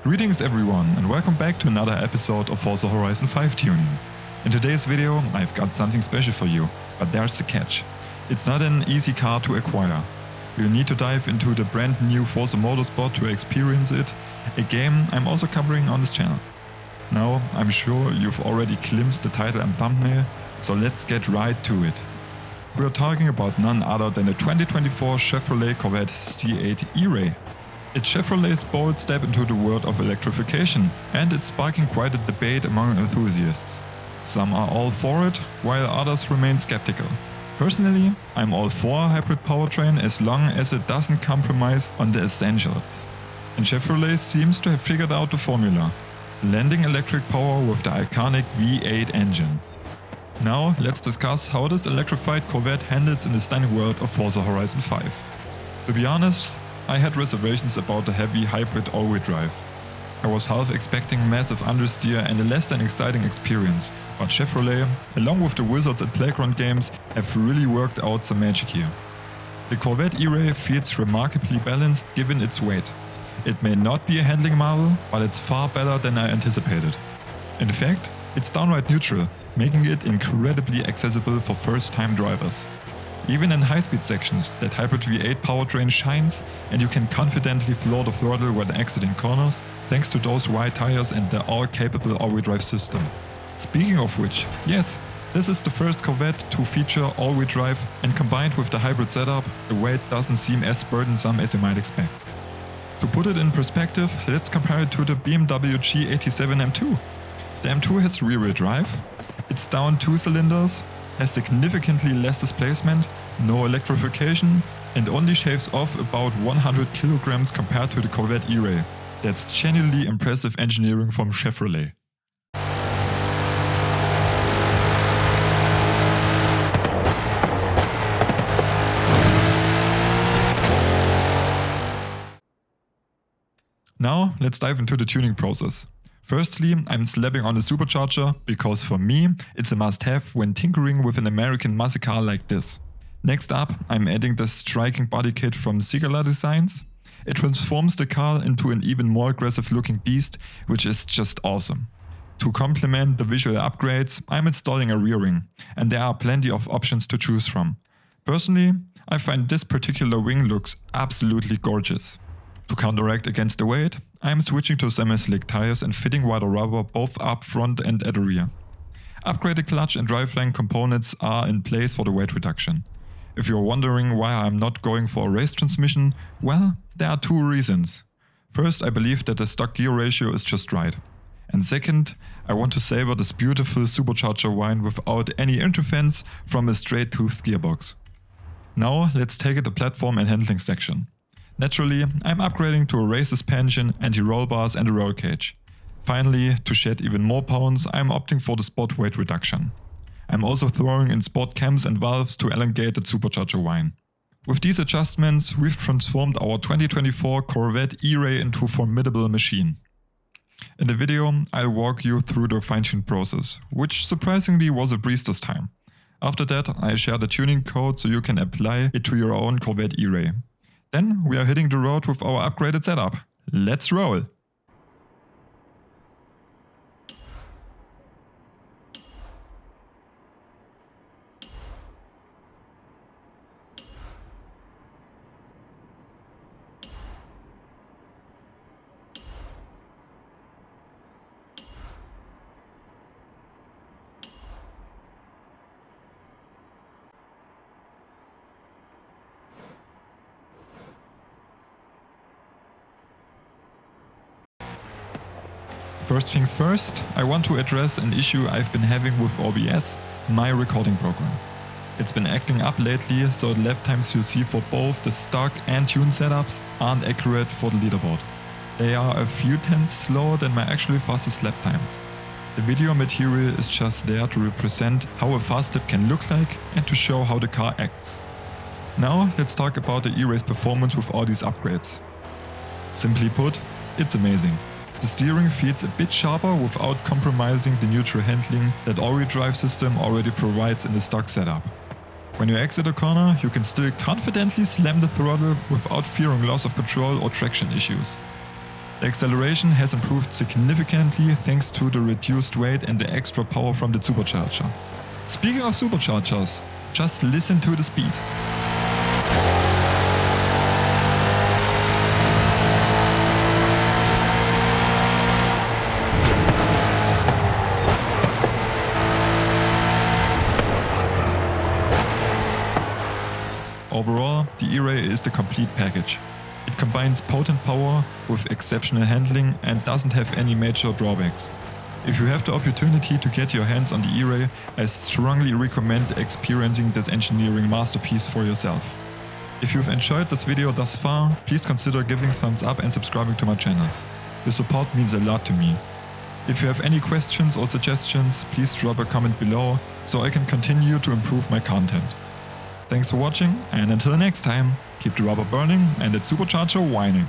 Greetings everyone and welcome back to another episode of Forza Horizon 5 tuning. In today's video I've got something special for you, but there's the catch. It's not an easy car to acquire. You'll need to dive into the brand new Forza Motorsport to experience it, a game I'm also covering on this channel. Now I'm sure you've already glimpsed the title and thumbnail, so let's get right to it. We're talking about none other than the 2024 Chevrolet Corvette C8 E-Ray. It's Chevrolet's bold step into the world of electrification, and it's sparking quite a debate among enthusiasts. Some are all for it, while others remain skeptical. Personally, I'm all for a hybrid powertrain as long as it doesn't compromise on the essentials. And Chevrolet seems to have figured out the formula, blending electric power with the iconic V8 engine. Now let's discuss how this electrified Corvette handles in the stunning world of Forza Horizon 5. To be honest, I had reservations about the heavy hybrid all-wheel drive. I was half expecting massive understeer and a less than exciting experience, but Chevrolet, along with the wizards at Playground Games, have really worked out some magic here. The Corvette E-Ray feels remarkably balanced given its weight. It may not be a handling marvel, but it's far better than I anticipated. In fact, it's downright neutral, making it incredibly accessible for first-time drivers. Even in high-speed sections, that hybrid V8 powertrain shines and you can confidently floor the throttle when exiting corners thanks to those wide tires and the all-capable all-wheel drive system. Speaking of which, yes, this is the first Corvette to feature all-wheel drive, and combined with the hybrid setup, the weight doesn't seem as burdensome as you might expect. To put it in perspective, let's compare it to the BMW G87 M2. The M2 has rear-wheel drive, it's down 2 cylinders, has significantly less displacement, no electrification, and only shaves off about 100 kilograms compared to the Corvette E-Ray. That's genuinely impressive engineering from Chevrolet. Now let's dive into the tuning process. Firstly, I'm slapping on the supercharger because for me, it's a must-have when tinkering with an American muscle car like this. Next up, I'm adding the striking body kit from Sigala Designs. It transforms the car into an even more aggressive looking beast, which is just awesome. To complement the visual upgrades, I'm installing a rear wing, and there are plenty of options to choose from. Personally, I find this particular wing looks absolutely gorgeous. To counteract against the weight, I'm switching to semi-slick tires and fitting wider rubber both up front and at the rear. Upgraded clutch and driveline components are in place for the weight reduction. If you're wondering why I'm not going for a race transmission, well, there are 2 reasons. First, I believe that the stock gear ratio is just right. And second, I want to savor this beautiful supercharger whine without any interference from a straight-toothed gearbox. Now let's take it to the platform and handling section. Naturally, I'm upgrading to a race suspension, anti-roll bars and a roll cage. Finally, to shed even more pounds, I'm opting for the sport weight reduction. I'm also throwing in sport cams and valves to elongate the supercharger whine. With these adjustments, we've transformed our 2024 Corvette E-Ray into a formidable machine. In the video, I'll walk you through the fine-tune process, which surprisingly was a breeze this time. After that, I'll share the tuning code so you can apply it to your own Corvette E-Ray. Then we are hitting the road with our upgraded setup. Let's roll! First things first, I want to address an issue I've been having with OBS, my recording program. It's been acting up lately, so the lap times you see for both the stock and tune setups aren't accurate for the leaderboard. They are a few tenths slower than my actually fastest lap times. The video material is just there to represent how a fast lap can look like and to show how the car acts. Now let's talk about the E-Ray's performance with all these upgrades. Simply put, it's amazing. The steering feels a bit sharper without compromising the neutral handling that all-wheel drive system already provides in the stock setup. When you exit a corner, you can still confidently slam the throttle without fearing loss of control or traction issues. The acceleration has improved significantly thanks to the reduced weight and the extra power from the supercharger. Speaking of superchargers, just listen to this beast. Overall, the E-Ray is the complete package. It combines potent power with exceptional handling and doesn't have any major drawbacks. If you have the opportunity to get your hands on the E-Ray, I strongly recommend experiencing this engineering masterpiece for yourself. If you've enjoyed this video thus far, please consider giving a thumbs up and subscribing to my channel. Your support means a lot to me. If you have any questions or suggestions, please drop a comment below so I can continue to improve my content. Thanks for watching, and until next time, keep the rubber burning and that supercharger whining.